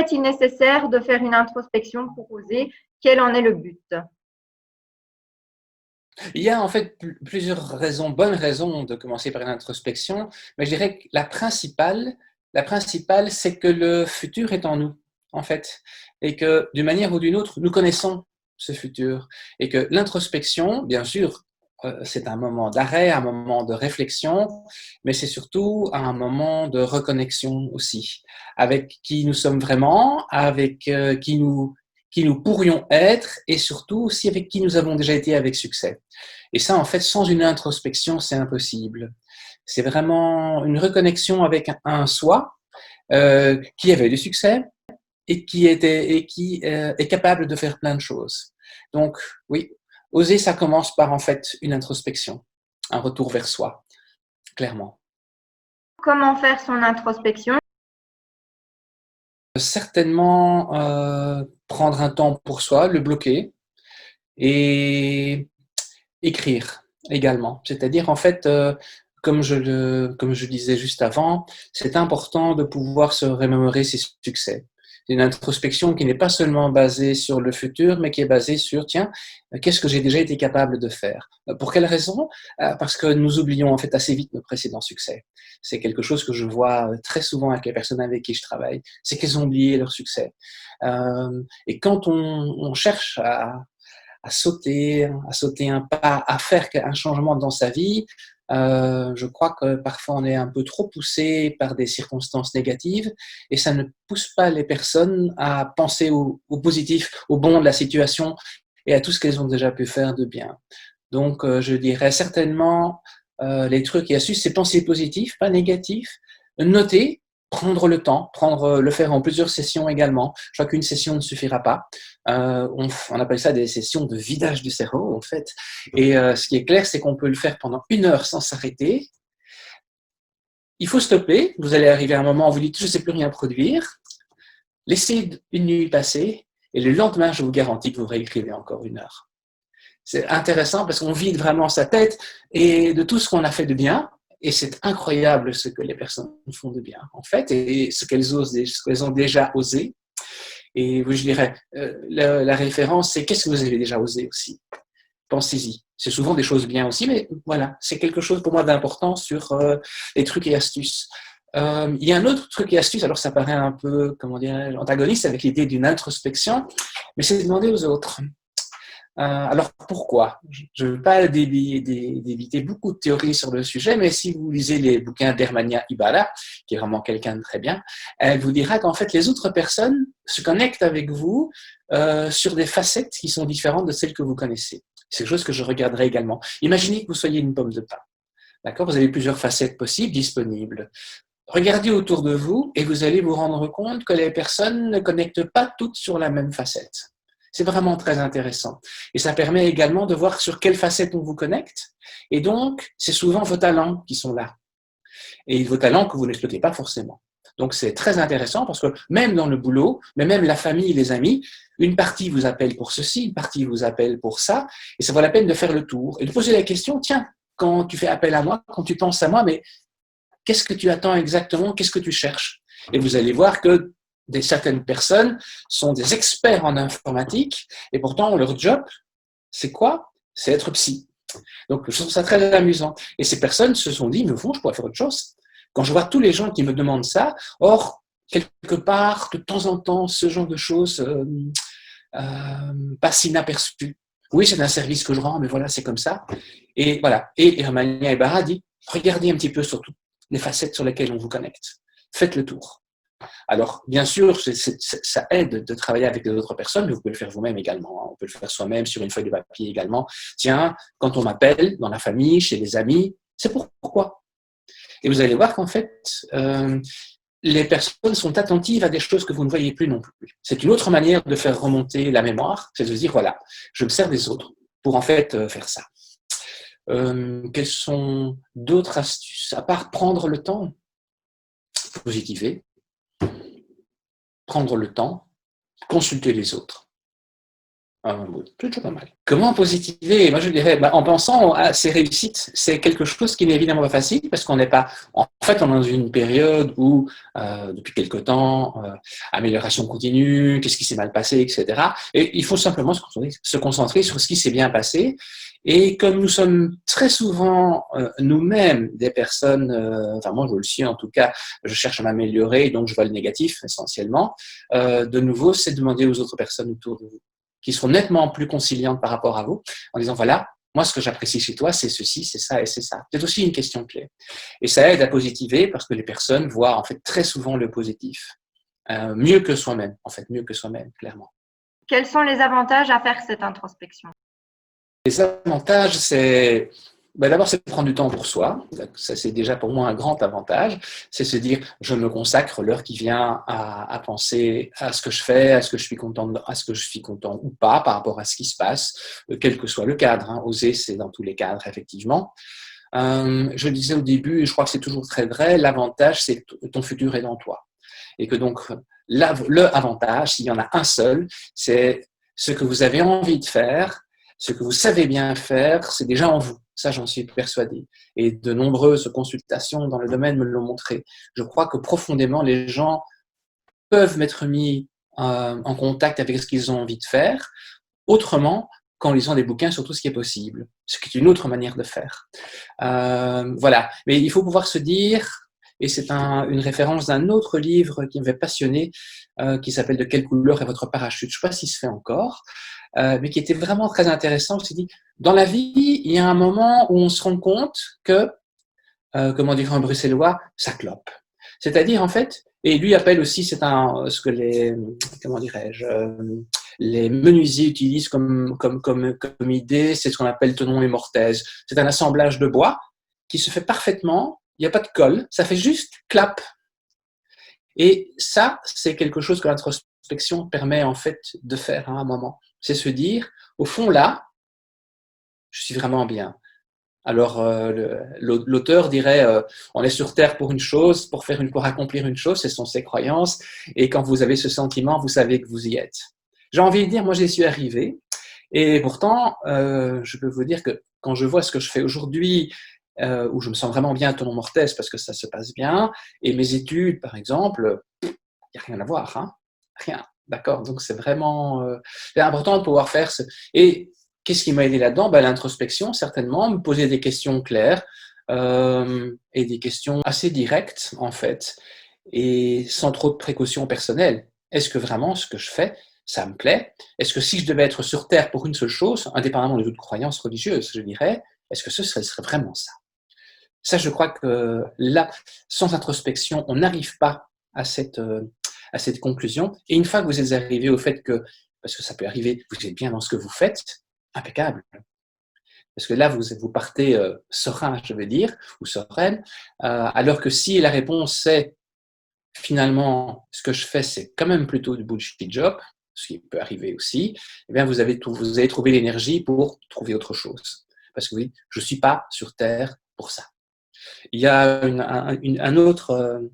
est-il nécessaire de faire une introspection pour oser? Quel en est le but? Il y a en fait plusieurs raisons, bonnes raisons de commencer par une introspection, mais je dirais que la principale, c'est que le futur est en nous, en fait, et que d'une manière ou d'une autre, nous connaissons ce futur, et que l'introspection, bien sûr, c'est un moment d'arrêt, un moment de réflexion, mais c'est surtout un moment de reconnexion aussi, avec qui nous sommes vraiment, avec qui nous pourrions être, et surtout aussi avec qui nous avons déjà été avec succès. Et ça, en fait, sans une introspection, c'est impossible. C'est vraiment une reconnexion avec un soi qui avait du succès et qui est capable de faire plein de choses. Donc, oui, oser, ça commence par en fait une introspection, un retour vers soi, clairement. Comment faire son introspection? Certainement prendre un temps pour soi, le bloquer et écrire également. C'est-à-dire, en fait, comme je disais juste avant, c'est important de pouvoir se remémorer ses succès. C'est une introspection qui n'est pas seulement basée sur le futur, mais qui est basée sur, tiens, qu'est-ce que j'ai déjà été capable de faire? Pour quelle raison? Parce que nous oublions en fait assez vite nos précédents succès. C'est quelque chose que je vois très souvent avec les personnes avec qui je travaille, c'est qu'elles ont oublié leur succès. Et quand on cherche à sauter un pas, à faire un changement dans sa vie. Je crois que parfois on est un peu trop poussé par des circonstances négatives et ça ne pousse pas les personnes à penser au positif, au bon de la situation et à tout ce qu'elles ont déjà pu faire de bien. Donc je dirais certainement les trucs et astuces, c'est penser positif, pas négatif, noter, prendre le temps, le faire en plusieurs sessions également. Je crois qu'une session ne suffira pas. On appelle ça des sessions de vidage du cerveau, en fait. Et ce qui est clair, c'est qu'on peut le faire pendant 1 heure sans s'arrêter. Il faut stopper. Vous allez arriver à un moment où vous dites, je ne sais plus rien produire. Laissez une nuit passer. Et le lendemain, je vous garantis que vous réécrivez encore 1 heure. C'est intéressant parce qu'on vide vraiment sa tête et de tout ce qu'on a fait de bien. Et c'est incroyable ce que les personnes font de bien, en fait, et ce qu'elles ont déjà osé. Et je dirais, la référence, c'est qu'est-ce que vous avez déjà osé aussi. Pensez-y. C'est souvent des choses bien aussi, mais voilà, c'est quelque chose pour moi d'important sur les trucs et astuces. Il y a un autre truc et astuce, alors ça paraît un peu, comment dire, antagoniste avec l'idée d'une introspection, mais c'est de demander aux autres. Alors pourquoi? Je ne veux pas débiter beaucoup de théories sur le sujet, mais si vous lisez les bouquins d'Hermania Ibarra, qui est vraiment quelqu'un de très bien, elle vous dira qu'en fait les autres personnes se connectent avec vous sur des facettes qui sont différentes de celles que vous connaissez. C'est quelque chose que je regarderai également. Imaginez que vous soyez une pomme de pin. D'accord? Vous avez plusieurs facettes possibles, disponibles. Regardez autour de vous et vous allez vous rendre compte que les personnes ne connectent pas toutes sur la même facette. C'est vraiment très intéressant. Et ça permet également de voir sur quelle facette on vous connecte. Et donc, c'est souvent vos talents qui sont là. Et vos talents que vous n'exploitez pas forcément. Donc, c'est très intéressant parce que même dans le boulot, mais même la famille, les amis, une partie vous appelle pour ceci, une partie vous appelle pour ça. Et ça vaut la peine de faire le tour et de poser la question, tiens, quand tu fais appel à moi, quand tu penses à moi, mais qu'est-ce que tu attends exactement? Qu'est-ce que tu cherches? Et vous allez voir que certaines personnes sont des experts en informatique et pourtant leur job, c'est quoi? C'est être psy. Donc je trouve ça très amusant. Et ces personnes se sont dit, mais au fond, je pourrais faire autre chose. Quand je vois tous les gens qui me demandent ça, or, quelque part, de temps en temps, ce genre de choses passe inaperçu. Oui, c'est un service que je rends, mais voilà, c'est comme ça. Et voilà. Et Hermania Ibarra dit, regardez un petit peu sur toutes les facettes sur lesquelles on vous connecte. Faites le tour. Alors, bien sûr, ça aide de travailler avec d'autres personnes, mais vous pouvez le faire vous-même également. On peut le faire soi-même sur une feuille de papier également. Tiens, quand on m'appelle dans la famille, chez les amis, c'est pourquoi. Et vous allez voir qu'en fait, les personnes sont attentives à des choses que vous ne voyez plus non plus. C'est une autre manière de faire remonter la mémoire, c'est de se dire, voilà, je me sers des autres pour en fait faire ça. Quelles sont d'autres astuces, à part prendre le temps, positiver, prendre le temps, consulter les autres. Oui, c'est déjà pas mal. Comment positiver? Moi, je dirais, en pensant à ces réussites, c'est quelque chose qui n'est évidemment pas facile parce qu'on n'est pas. En fait, on est dans une période où, depuis quelque temps, amélioration continue, qu'est-ce qui s'est mal passé, etc. Et il faut simplement se concentrer sur ce qui s'est bien passé. Et comme nous sommes très souvent nous-mêmes des personnes, enfin moi je le suis en tout cas, je cherche à m'améliorer, donc je vois le négatif essentiellement. De nouveau, c'est demander aux autres personnes autour de vous qui seront nettement plus conciliantes par rapport à vous, en disant voilà, moi ce que j'apprécie chez toi, c'est ceci, c'est ça et c'est ça. C'est aussi une question clé. Et ça aide à positiver parce que les personnes voient en fait très souvent le positif, mieux que soi-même, en fait, mieux que soi-même, clairement. Quels sont les avantages à faire cette introspection? Les avantages, c'est d'abord, c'est prendre du temps pour soi. Ça, c'est déjà pour moi un grand avantage. C'est se dire, je me consacre l'heure qui vient à penser à ce que je fais, à ce que je suis content, à ce que je suis content ou pas par rapport à ce qui se passe, quel que soit le cadre. Hein. Oser, c'est dans tous les cadres, effectivement. Je le disais au début, et je crois que c'est toujours très vrai, l'avantage, c'est que ton futur est dans toi. Et que donc, le avantage, s'il y en a un seul, c'est ce que vous avez envie de faire, ce que vous savez bien faire, c'est déjà en vous. Ça, j'en suis persuadé. Et de nombreuses consultations dans le domaine me l'ont montré. Je crois que profondément, les gens peuvent m'être mis en contact avec ce qu'ils ont envie de faire, autrement qu'en lisant des bouquins sur tout ce qui est possible, ce qui est une autre manière de faire. Voilà. Mais il faut pouvoir se dire, et c'est une référence d'un autre livre qui m'avait passionné, qui s'appelle De quelle couleur est votre parachute? Je ne sais pas s'il se fait encore, mais qui était vraiment très intéressant. On s'est dit, dans la vie, il y a un moment où on se rend compte que, comment dire en bruxellois, ça clope. C'est-à-dire, en fait, et lui appelle aussi, ce que les, comment dirais-je, les menuisiers utilisent comme idée, c'est ce qu'on appelle tenon et mortaise. C'est un assemblage de bois qui se fait parfaitement, il n'y a pas de colle, ça fait juste clap. Et ça, c'est quelque chose que l'introspection permet en fait de faire à un moment. C'est se dire, au fond là, je suis vraiment bien. Alors, l'auteur dirait, on est sur Terre pour une chose, pour accomplir une chose, ce sont ses croyances, et quand vous avez ce sentiment, vous savez que vous y êtes. J'ai envie de dire, moi, j'y suis arrivé, et pourtant, je peux vous dire que quand je vois ce que je fais aujourd'hui, où je me sens vraiment bien à Tonon Mortez parce que ça se passe bien, et mes études, par exemple, il n'y a rien à voir, hein, rien. D'accord. Donc c'est important de pouvoir faire ce. Et qu'est-ce qui m'a aidé là-dedans? L'introspection, certainement, me poser des questions claires et des questions assez directes, en fait, et sans trop de précautions personnelles. Est-ce que vraiment ce que je fais, ça me plaît? Est-ce que si je devais être sur Terre pour une seule chose, indépendamment des autres croyances religieuses, je dirais, est-ce que ce serait vraiment ça? Ça, je crois que là, sans introspection, on n'arrive pas à cette conclusion. Et une fois que vous êtes arrivé au fait que, parce que ça peut arriver, vous êtes bien dans ce que vous faites, impeccable. Parce que là, vous partez serein, je veux dire, ou sereine, alors que si la réponse est finalement, ce que je fais, c'est quand même plutôt du bullshit job, ce qui peut arriver aussi, eh bien, vous avez trouvé l'énergie pour trouver autre chose. Parce que oui, je ne suis pas sur Terre pour ça. Il y a un autre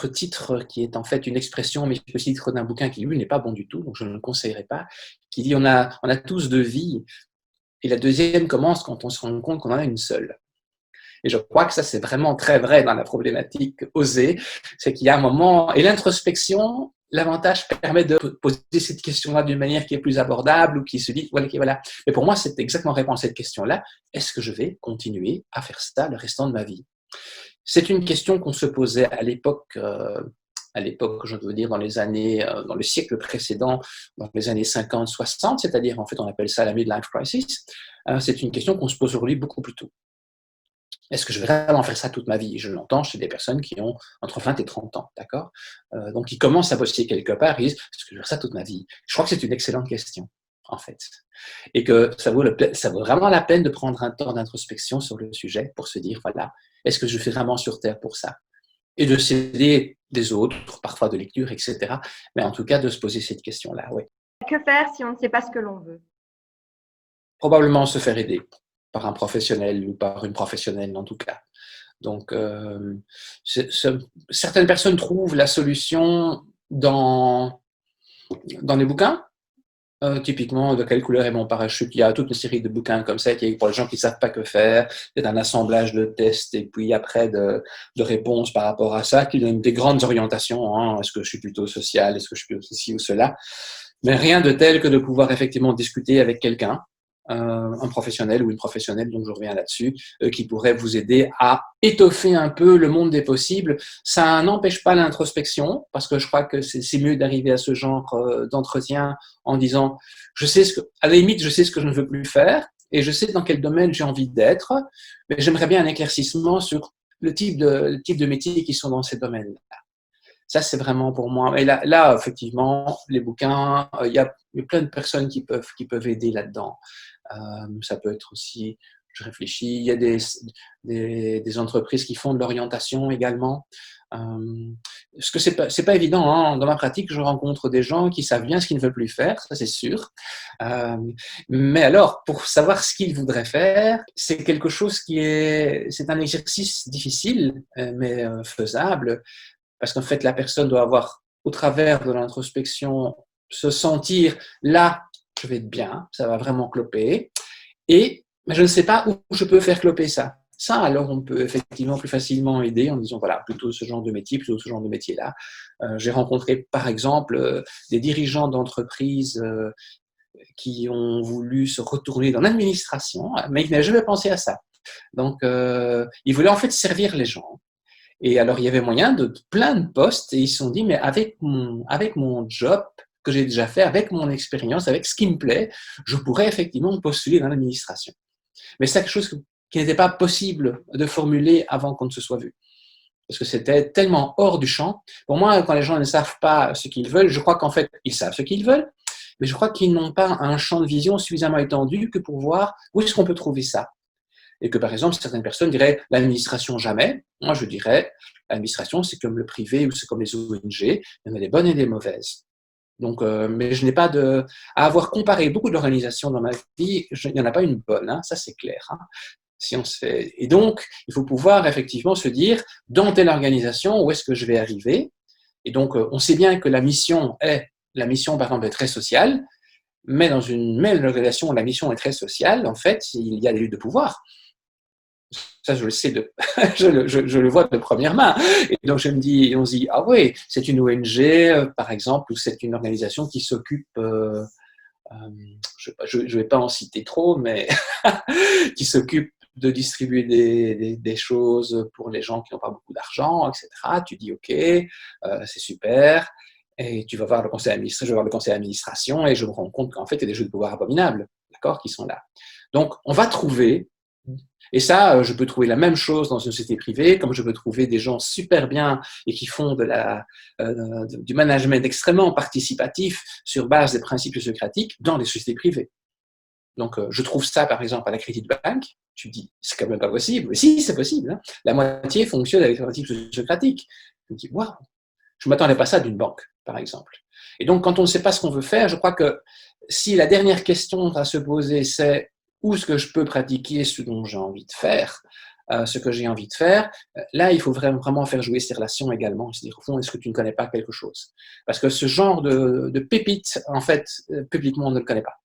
titre qui est en fait une expression, mais le titre d'un bouquin qui, lui, n'est pas bon du tout, donc je ne le conseillerais pas, qui dit on a tous deux vies, et la deuxième commence quand on se rend compte qu'on en a une seule. Et je crois que ça, c'est vraiment très vrai dans la problématique osée, c'est qu'il y a un moment, et l'introspection, l'avantage permet de poser cette question-là d'une manière qui est plus abordable ou qui se dit, voilà, voilà. Mais pour moi, c'est exactement répondre à cette question-là. Est-ce que je vais continuer à faire ça le restant de ma vie? C'est une question qu'on se posait à l'époque, je veux dire, dans le siècle précédent, dans les années 50-60, c'est-à-dire, en fait, on appelle ça la midlife crisis. C'est une question qu'on se pose aujourd'hui beaucoup plus tôt. Est-ce que je vais vraiment faire ça toute ma vie? Je l'entends chez des personnes qui ont entre 20 et 30 ans, d'accord? Donc, qui commencent à bosser quelque part, ils disent, est-ce que je vais faire ça toute ma vie? Je crois que c'est une excellente question, en fait. Et que ça vaut vraiment la peine de prendre un temps d'introspection sur le sujet pour se dire, voilà, est-ce que je suis vraiment sur Terre pour ça? Et de s'aider des autres, parfois de lecture, etc. Mais en tout cas, de se poser cette question-là, oui. Que faire si on ne sait pas ce que l'on veut? Probablement se faire aider par un professionnel ou par une professionnelle, en tout cas. Donc, certaines personnes trouvent la solution dans les bouquins, Typiquement, de quelle couleur est mon parachute? Il y a toute une série de bouquins comme ça qui, pour les gens qui ne savent pas que faire, c'est un assemblage de tests et puis après de réponses par rapport à ça qui donnent des grandes orientations. Hein. Est-ce que je suis plutôt social? Est-ce que je suis plutôt ceci ou cela? Mais rien de tel que de pouvoir effectivement discuter avec quelqu'un, un professionnel ou une professionnelle, donc je reviens là-dessus, qui pourrait vous aider à étoffer un peu le monde des possibles. Ça n'empêche pas l'introspection, parce que je crois que c'est mieux d'arriver à ce genre d'entretien en disant, à la limite, je sais ce que je ne veux plus faire, et je sais dans quel domaine j'ai envie d'être, mais j'aimerais bien un éclaircissement sur le type de métiers qui sont dans ces domaines-là. Ça, c'est vraiment pour moi. Et là effectivement, les bouquins, il y a plein de personnes qui peuvent aider là-dedans. Ça peut être aussi, je réfléchis, il y a des entreprises qui font de l'orientation également. Parce que c'est pas évident. Hein. Dans ma pratique, je rencontre des gens qui savent bien ce qu'ils ne veulent plus faire, ça c'est sûr. Mais alors, pour savoir ce qu'ils voudraient faire, c'est quelque chose c'est un exercice difficile, mais faisable. Parce qu'en fait, la personne doit avoir, au travers de l'introspection, se sentir là, je vais être bien, ça va vraiment cloper. Mais je ne sais pas où je peux faire cloper ça. Ça, alors, on peut effectivement plus facilement aider en disant, voilà, plutôt ce genre de métier, plutôt ce genre de métier-là. J'ai rencontré, par exemple, des dirigeants d'entreprises qui ont voulu se retourner dans l'administration, mais ils n'avaient jamais pensé à ça. Donc, ils voulaient en fait servir les gens. Et alors, il y avait moyen de plein de postes et ils se sont dit, mais avec mon job que j'ai déjà fait, avec mon expérience, avec ce qui me plaît, je pourrais effectivement postuler dans l'administration. Mais c'est quelque chose qui n'était pas possible de formuler avant qu'on ne se soit vu. Parce que c'était tellement hors du champ. Pour moi, quand les gens ne savent pas ce qu'ils veulent, je crois qu'en fait, ils savent ce qu'ils veulent, mais je crois qu'ils n'ont pas un champ de vision suffisamment étendu que pour voir où est-ce qu'on peut trouver ça. Et que, par exemple, certaines personnes diraient l'administration jamais. Moi, je dirais l'administration, c'est comme le privé ou c'est comme les ONG. Il y en a des bonnes et des mauvaises. Donc, mais je n'ai pas à avoir comparé beaucoup d'organisations dans ma vie, il n'y en a pas une bonne, hein, ça c'est clair. Hein. Si on se fait... Et donc, il faut pouvoir effectivement se dire, dans telle organisation, où est-ce que je vais arriver? Et donc, on sait bien que la mission, par exemple, est très sociale, mais dans une même organisation où la mission est très sociale, en fait, il y a des luttes de pouvoir. Ça, je le sais, je le vois de première main. Et donc, on se dit, ah oui, c'est une ONG, par exemple, ou c'est une organisation qui s'occupe, je ne vais pas en citer trop, mais qui s'occupe de distribuer des choses pour les gens qui n'ont pas beaucoup d'argent, etc. Tu dis, ok, c'est super. Et tu vas voir le conseil d'administration, je vais voir le conseil d'administration et je me rends compte qu'en fait, il y a des jeux de pouvoir abominables, d'accord, qui sont là. Donc, on va trouver. Et ça, je peux trouver la même chose dans une société privée, comme je peux trouver des gens super bien et qui font du management extrêmement participatif sur base des principes socratiques dans les sociétés privées. Donc, je trouve ça, par exemple, à la Credit Bank. Tu dis, c'est quand même pas possible. Mais si, c'est possible. Hein. La moitié fonctionne avec les principes socratiques. Je me dis, waouh, je ne m'attendais pas à ça d'une banque, par exemple. Et donc, quand on ne sait pas ce qu'on veut faire, je crois que si la dernière question à se poser, c'est où est-ce que je peux pratiquer ce dont j'ai envie de faire, ce que j'ai envie de faire, là, il faut vraiment faire jouer ces relations également. C'est-à-dire, au fond, est-ce que tu ne connais pas quelque chose? Parce que ce genre de pépite, en fait, publiquement, on ne le connaît pas.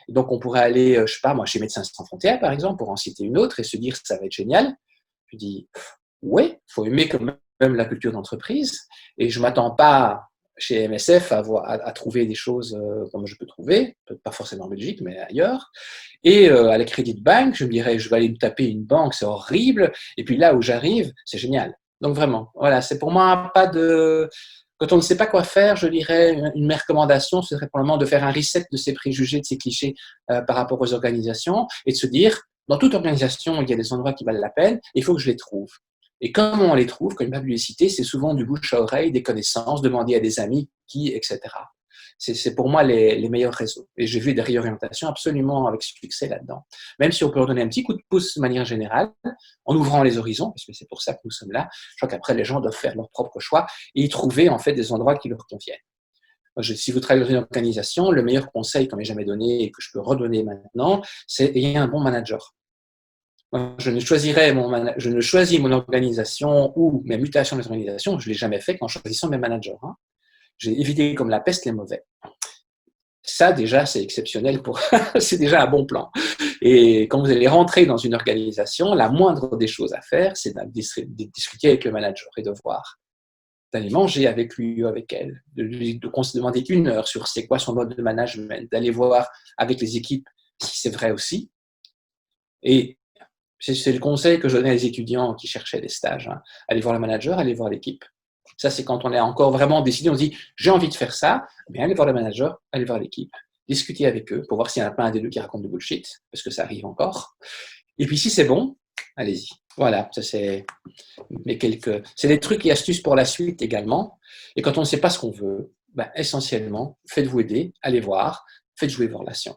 Et donc, on pourrait aller, je ne sais pas, moi, chez Médecins Sans Frontières, par exemple, pour en citer une autre, et se dire que ça va être génial. Je dis, oui, il faut aimer quand même la culture d'entreprise, et je ne m'attends pas chez MSF à trouver des choses comme je peux trouver, pas forcément en Belgique, mais ailleurs. Et à la Credit Bank, je me dirais, je vais aller me taper une banque, c'est horrible. Et puis là où j'arrive, c'est génial. Donc vraiment, voilà, c'est pour moi pas de... Quand on ne sait pas quoi faire, je dirais, une recommandation, ce serait probablement de faire un reset de ces préjugés, de ces clichés par rapport aux organisations et de se dire, dans toute organisation, il y a des endroits qui valent la peine, il faut que je les trouve. Et comment on les trouve, comme la publicité, c'est souvent du bouche à oreille, des connaissances, demander à des amis qui, etc. C'est pour moi les meilleurs réseaux. Et j'ai vu des réorientations absolument avec succès là-dedans. Même si on peut leur donner un petit coup de pouce de manière générale, en ouvrant les horizons, parce que c'est pour ça que nous sommes là, je crois qu'après, les gens doivent faire leur propre choix et y trouver en fait des endroits qui leur conviennent. Si vous travaillez dans une organisation, le meilleur conseil qu'on m'ait jamais donné et que je peux redonner maintenant, c'est ayez un bon manager. Je ne choisis mon organisation ou mes mutations des organisations, je ne l'ai jamais fait qu'en choisissant mes managers. Hein. J'ai évité comme la peste les mauvais. Ça, déjà, c'est exceptionnel c'est déjà un bon plan. Et quand vous allez rentrer dans une organisation, la moindre des choses à faire, c'est de discuter avec le manager et de voir, d'aller manger avec lui ou avec elle, de demander 1 heure sur c'est quoi son mode de management, d'aller voir avec les équipes si c'est vrai aussi. Et c'est le conseil que je donnais aux étudiants qui cherchaient des stages. Hein. Allez voir le manager, allez voir l'équipe. Ça, c'est quand on est encore vraiment décidé, on se dit j'ai envie de faire ça, bien allez voir le manager, allez voir l'équipe, discuter avec eux pour voir s'il y en a pas un des deux qui raconte du bullshit, parce que ça arrive encore. Et puis si c'est bon, allez-y. Voilà, ça c'est c'est des trucs et astuces pour la suite également. Et quand on ne sait pas ce qu'on veut, ben, essentiellement, faites-vous aider, allez voir, faites jouer vos relations.